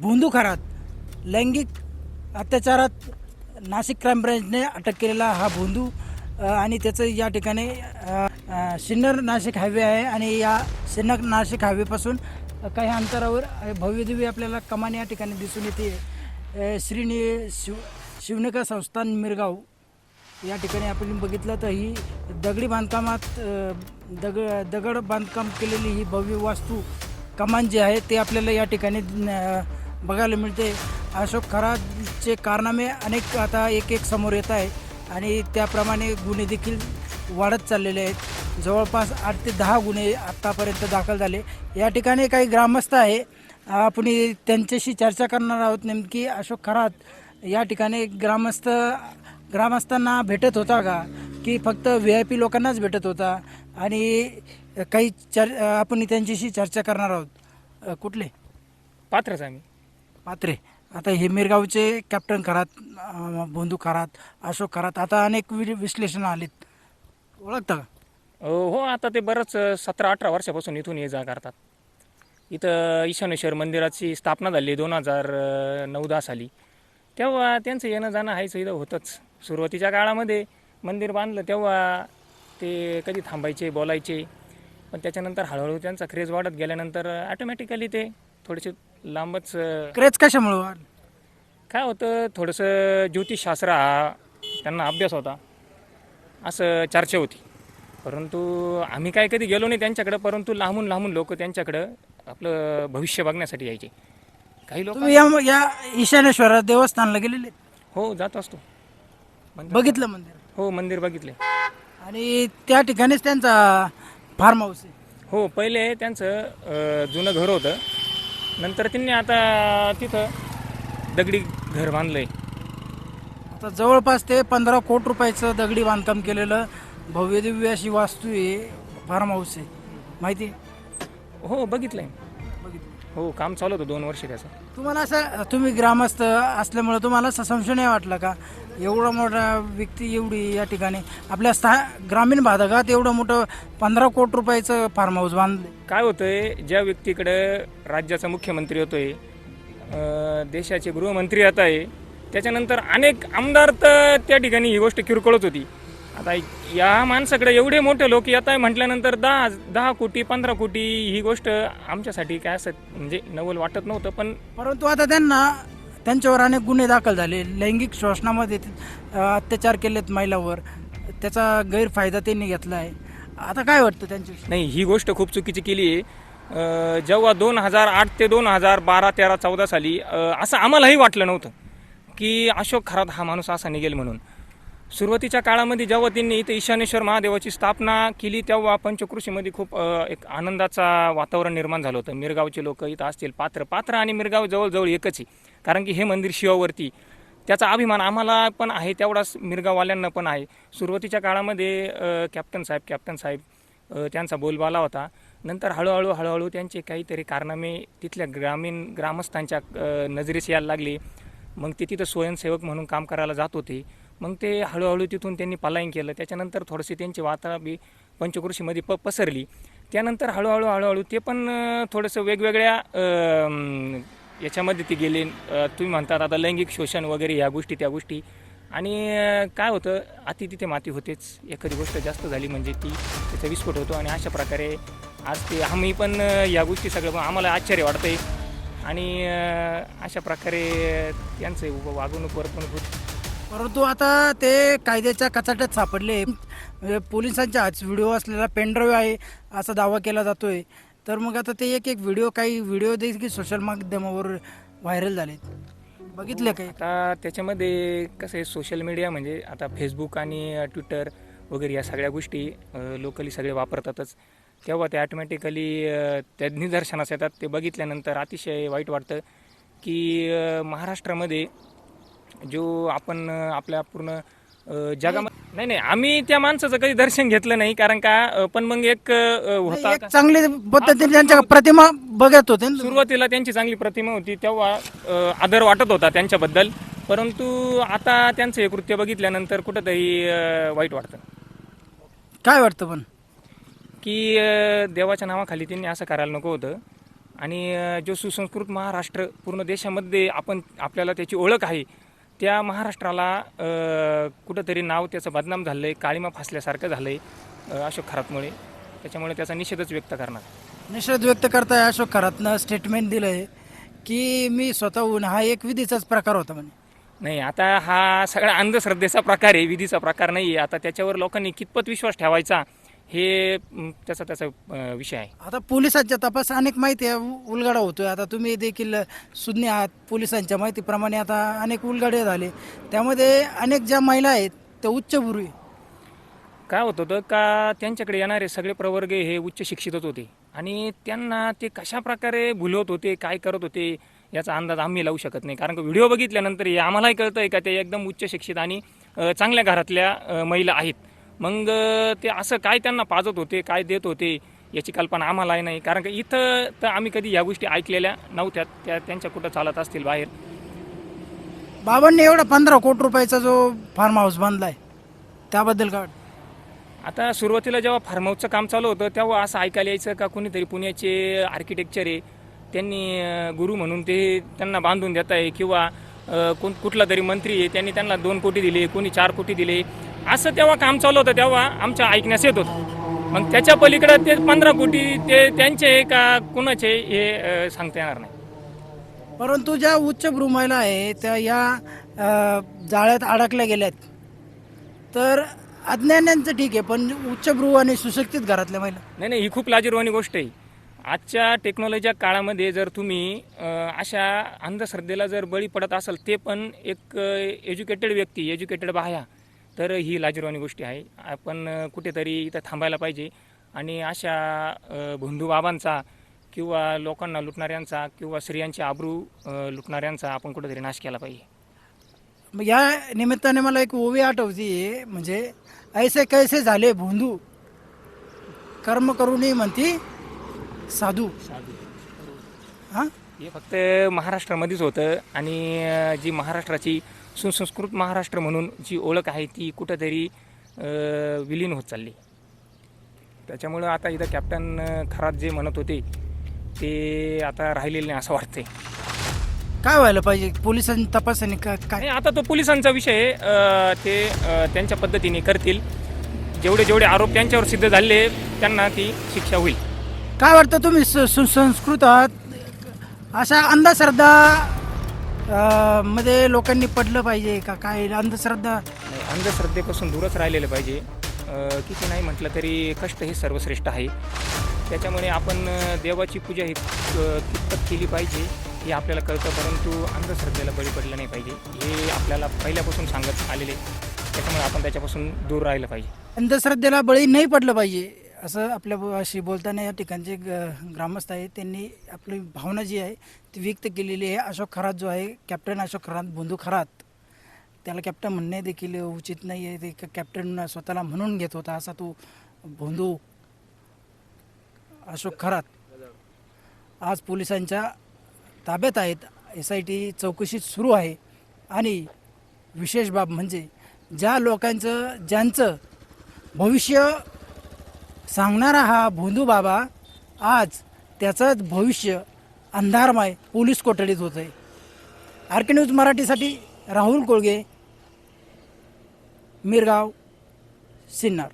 भोंदू खरात लैंगिक अत्याचारात नाशिक क्राईम ब्रँचने अटक केलेला हा भोंदू आणि त्याचं या ठिकाणी सिन्नर नाशिक हायवे आहे आणि या सिन्नर नाशिक हायवेपासून काही अंतरावर भव्यदिव्य आपल्याला कमान या ठिकाणी दिसून येते. शिवनेका संस्थान मिरगाव या ठिकाणी आपण बघितलं तर ही दगडी बांधकामात दगड बांधकाम केलेली ही भव्य वास्तू कमान जे आहे ते आपल्याला या ठिकाणी बघायला मिळते. अशोक खरातचे कारनामे अनेक आता एक समोर येत आहे आणि त्याप्रमाणे गुन्हे देखील वाढत चाललेले आहेत. जवळपास 8 ते 10 गुन्हे आत्तापर्यंत दाखल झाले. या ठिकाणी काही ग्रामस्थ आहे, आपण त्यांच्याशी चर्चा करणार आहोत. नेमकी अशोक खरात या ठिकाणी ग्रामस्थांना भेटत होता का की फक्त VIP लोकांनाच भेटत होता, आणि काही आपण त्यांच्याशी चर्चा करणार आहोत. कुठले पात्रच आम्ही पात्रे. आता हे मिरगावचे कॅप्टन खरात, भोंदू खरात, अशोक खरात, आता अनेक विश्लेषण आलेत, ओळखता का? हो, आता ते बरंच 17-18 वर्षापासून इथून ये जा करतात. इथं ईशानेश्वर मंदिराची स्थापना झाली 2009-10 साली. तेव्हा त्यांचं येणं जाणं हायचं इथं होतंच. सुरुवातीच्या काळामध्ये मंदिर बांधलं तेव्हा ते कधी थांबायचे, बोलायचे, पण त्याच्यानंतर हळूहळू त्यांचा क्रेज वाढत गेल्यानंतर ॲटोमॅटिकली ते थोडेसे लांबच. क्रेज कशामुळे? काय होतं, थोडंसं ज्योतिषशास्त्र हा त्यांना अभ्यास होता असं चर्चा होती. परंतु आम्ही काय कधी गेलो नाही त्यांच्याकडं, परंतु लांबून लोक त्यांच्याकडं आपलं भविष्य बघण्यासाठी यायचे. काही लोक या ईशानेश्वर देवस्थानला गेलेले? हो, जात असतो. बघितलं मंदिर? हो, मंदिर बघितले. आणि त्या ठिकाणीच त्यांचा फार्म हाऊस आहे? हो, पहिले त्यांचं जुनं घर होतं, नंतर त्यांनी आता तिथं दगडी घर बांधलंय. आता जवळपास ते 15 कोटी रुपयाचं दगडी बांधकाम केलेलं भव्यदिव्य अशी वास्तू आहे, फार्म हाऊस आहे, माहिती आहे? हो, बघितलंय. हो, काम चालू होतं 2 वर्ष त्याचं. तुम्हाला असं, तुम्ही ग्रामस्थ असल्यामुळे तुम्हाला असं संशय नाही वाटला का, एवढा मोठा व्यक्ती एवढी या ठिकाणी आपल्या ग्रामीण भागात एवढं मोठं 15 कोटी रुपयाचं फार्म हाऊस बांधलं? काय होतंय, ज्या व्यक्तीकडे राज्याचा मुख्यमंत्री होतोय, देशाचे गृहमंत्री आता आहे, त्याच्यानंतर अनेक आमदार तर त्या ठिकाणी ही गोष्ट किरकोळच होती. आता या माणसाकडे एवढे मोठे लोक येत आहे म्हटल्यानंतर 10 कोटी 15 कोटी ही गोष्ट आमच्यासाठी काय असं म्हणजे नवल वाटत नव्हतं. परंतु आता त्यांच्यावर अनेक गुन्हे दाखल झाले, लैंगिक शोषणामध्ये अत्याचार केलेत महिलांवर, त्याचा गैरफायदा त्यांनी घेतला आहे. आता काय वाटतं त्यांच्याविषयी? नाही, ही गोष्ट खूप चुकीची केली आहे. जेव्हा 2008 ते 2012, 13, 14 साली असं आम्हालाही वाटलं नव्हतं की अशोक खरात हा माणूस असा निघेल म्हणून. सुरुवातीच्या काळामध्ये जेव्हा त्यांनी इथं ईशानेश्वर महादेवाची स्थापना केली तेव्हा पंचकृषीमध्ये खूप एक आनंदाचा वातावरण निर्माण झालं होतं. मिरगावचे लोक इथं असतील, पात्र आणि मिरगाव जवळजवळ एकच आहे, कारण की हे मंदिर शिवावरती, त्याचा अभिमान आम्हाला पण आहे तेवढाच मिरगाववाल्यांना पण आहे. सुरुवातीच्या काळामध्ये कॅप्टन साहेब त्यांचा बोलबाला होता. नंतर हळूहळू त्यांचे काहीतरी कारनामे तिथल्या ग्रामस्थांच्या नजरेस यायला लागले. मग ते तिथं स्वयंसेवक म्हणून काम करायला जात होते. मग ते हळूहळू तिथून त्यांनी पलायन केलं. त्याच्यानंतर थोडीशी त्यांची वार्ता बी पंचकृषीमध्ये पसरली. त्यानंतर हळूहळू ते पण थोडंसं वेगवेगळ्या याच्यामध्ये ते गेले. तुम्ही म्हणतात आता लैंगिक शोषण वगैरे ह्या गोष्टी त्या गोष्टी. आणि काय होतं, अति तिथे माती होतेच. एखादी गोष्ट जास्त झाली म्हणजे त्याचा विस्फोट होतो. आणि अशा प्रकारे आज ते आम्ही पण या गोष्टी सगळं आम्हाला आश्चर्य वाटतं आहे. आणि अशा प्रकारे त्यांचं वागणूक वर्तणूक होती. परंतु आता ते कायद्याच्या कचाट्यात सापडले. पोलिसांच्या हाच व्हिडिओ असलेला पेनड्राईव्ह आहे असा दावा केला जातोय. तर मग आता ते काही व्हिडिओ देखील सोशल माध्यमावर व्हायरल झाले, बघितले काही? आता त्याच्यामध्ये कसं आहे, सोशल मीडिया म्हणजे आता फेसबुक आणि ट्विटर वगैरे या सगळ्या गोष्टी लोकली सगळे वापरतातच. तेव्हा ते ऑटोमॅटिकली त्या निदर्शनास येतात. ते बघितल्यानंतर अतिशय वाईट वाटतं की महाराष्ट्रामध्ये जो आपण आपल्या पूर्ण जगामध्ये नाही आम्ही त्या माणसाचं कधी दर्शन घेतलं नाही, कारण का पण मग एक होता चांगली पद्धतीने त्यांच्या प्रतिमा बघत होते. सुरुवातीला त्यांची चांगली प्रतिमा होती, तेव्हा आदर वाटत होता त्यांच्याबद्दल. परंतु आता त्यांचं हे कृत्य बघितल्यानंतर कुठंतरी वाईट वाटतं. काय वाटतं पण की देवाच्या नावाखाली त्यांनी असं करायला नको होतं. आणि जो सुसंस्कृत महाराष्ट्र पूर्ण देशामध्ये आपल्याला त्याची ओळख आहे, त्या महाराष्ट्राला कुठंतरी नाव त्याचं बदनाम झालं आहे, काळीमा फासल्यासारखं झालं आहे अशोक खरातमुळे. त्याच्यामुळे त्याचा निषेधच व्यक्त करणार. निषेध व्यक्त करताय अशोक खरातनं स्टेटमेंट दिलं आहे की मी स्वतःहून हा एक विधीचाच प्रकार होता म्हणे. नाही, आता हा सगळा अंधश्रद्धेचा प्रकार आहे, विधीचा प्रकार नाही आहे. आता त्याच्यावर लोकांनी कितपत विश्वास ठेवायचा हे त्याचा विषय आहे. आता पोलिसांच्या तपास अनेक माहिती उलगडा होतोय. आता तुम्ही देखील सुज्ञ आहात. पोलिसांच्या माहितीप्रमाणे आता अनेक उलगडे झाले, त्यामध्ये अनेक ज्या महिला आहेत त्या उच्चभ्रू. काय होत होतं का त्यांच्याकडे येणारे सगळे प्रवर्ग हे उच्च शिक्षितच होते आणि त्यांना ते कशा प्रकारे भुलवत होते, काय करत होते याचा अंदाज आम्ही लावू शकत नाही. कारण व्हिडिओ बघितल्यानंतर हे आम्हालाही कळतंय का ते एकदम उच्च शिक्षित आणि चांगल्या घरातल्या महिला आहेत. मग ते असं काय त्यांना पाजत होते, काय देत होते याची कल्पना आम्हालाही नाही. कारण की इथं तर आम्ही कधी या गोष्टी ऐकलेल्या नव्हत्या, त्या त्यांच्या कुठं चालत असतील बाहेर. बाबांनी एवढा 15 कोटी रुपयाचा जो फार्म हाऊस बांधलाय त्याबद्दल काय वाटतं? आता सुरुवातीला जेव्हा फार्म हाऊसचं काम चालू होतं तेव्हा असं ऐकायला यायचं का कोणीतरी पुण्याचे आर्किटेक्चर आहे, त्यांनी गुरु म्हणून ते त्यांना बांधून देत आहे, किंवा कुठला तरी मंत्री आहे त्यांनी त्यांना 2 कोटी दिले, कोणी 4 कोटी दिले, असं तेव्हा काम चालू होतं. तेव्हा आमच्या ऐकण्यास येत होतं. मग त्याच्या पलीकडं ते 15 कोटी ते त्यांचे का कुणाचे हे सांगता येणार नाही. परंतु ज्या उच्चभ्रू महिला आहे त्या या जाळ्यात अडकल्या गेल्यात, तर अज्ञानांचं ठीक आहे, पण उच्चभ्रू आणि सुशिक्षित घरातल्या महिला नाही, ही खूप लाजिरवाणी गोष्ट आहे. आजच्या टेक्नॉलॉजीच्या काळामध्ये जर तुम्ही अशा अंधश्रद्धेला जर बळी पडत असाल, ते पण एक एज्युकेटेड व्यक्ती, एज्युकेटेड बाया, तर ही लाजिरवाणी गोष्टी आहे. आपण कुठेतरी इथं थांबायला पाहिजे आणि अशा भोंदू बाबांचा किंवा लोकांना लुटणाऱ्यांचा किंवा स्त्रियांची आबरू लुटणाऱ्यांचा आपण कुठेतरी नाश केला पाहिजे. मग या निमित्ताने मला एक ओवी आठवती, म्हणजे ऐसे कैसे झाले भोंदू, कर्म करूनही म्हणती साधू. हां, हे फक्त महाराष्ट्रामध्येच होतं आणि जी महाराष्ट्राची सुसंस्कृत महाराष्ट्र म्हणून जी ओळख आहे ती कुठंतरी विलीन होत चालली. त्याच्यामुळं आता इथं कॅप्टन खरात जे म्हणत होते ते आता राहिलेले नाही असं वाटतंय. काय व्हायला पाहिजे? पोलिसांनी तपासाने काय? नाही, आता तो पोलिसांचा विषय ते त्यांच्या पद्धतीने करतील. जेवढे आरोप त्यांच्यावर सिद्ध झाले त्यांना ती शिक्षा होईल. काय वाटतं तुम्ही सुसंस्कृत आहात, अशा अंधश्रद्धा मध्ये लोकांनी पडलं पाहिजे का? काय अंधश्रद्धा? नाही, अंधश्रद्धेपासून दूरच राहिलेलं पाहिजे. किती नाही म्हटलं तरी कष्ट हे सर्वश्रेष्ठ आहे. त्याच्यामुळे आपण देवाची पूजा ही कितपत केली पाहिजे हे आपल्याला कळतं, परंतु अंधश्रद्धेला बळी पडलं नाही पाहिजे हे आपल्याला पहिल्यापासून सांगत आलेले. त्याच्यामुळे आपण त्याच्यापासून दूर राहिलं पाहिजे. अंधश्रद्धेला बळी नाही पडलं पाहिजे असं आपल्याशी बोलताना या ठिकाणचे ग्रामस्थ आहेत, त्यांनी आपली भावना जी आहे ती व्यक्त केलेली आहे. अशोक खरात जो आहे, कॅप्टन अशोक खरात, भोंदू खरात, त्याला कॅप्टन म्हणणे देखील उचित नाही आहे. ते कॅप्टन स्वतःला म्हणून घेत होता, असा तो भोंदू अशोक खरात आज पोलिसांच्या ताब्यात आहेत. SIT चौकशी सुरू आहे. आणि विशेष बाब म्हणजे ज्या लोकांचं, ज्यांचं भविष्य सांगणारा हा भोंदू बाबा, आज त्याचंच भविष्य अंधारमय पोलीस कोठडीत होत आहे. RK न्यूज मराठीसाठी राहुल कोळगे, मिरगाव, सिन्नर.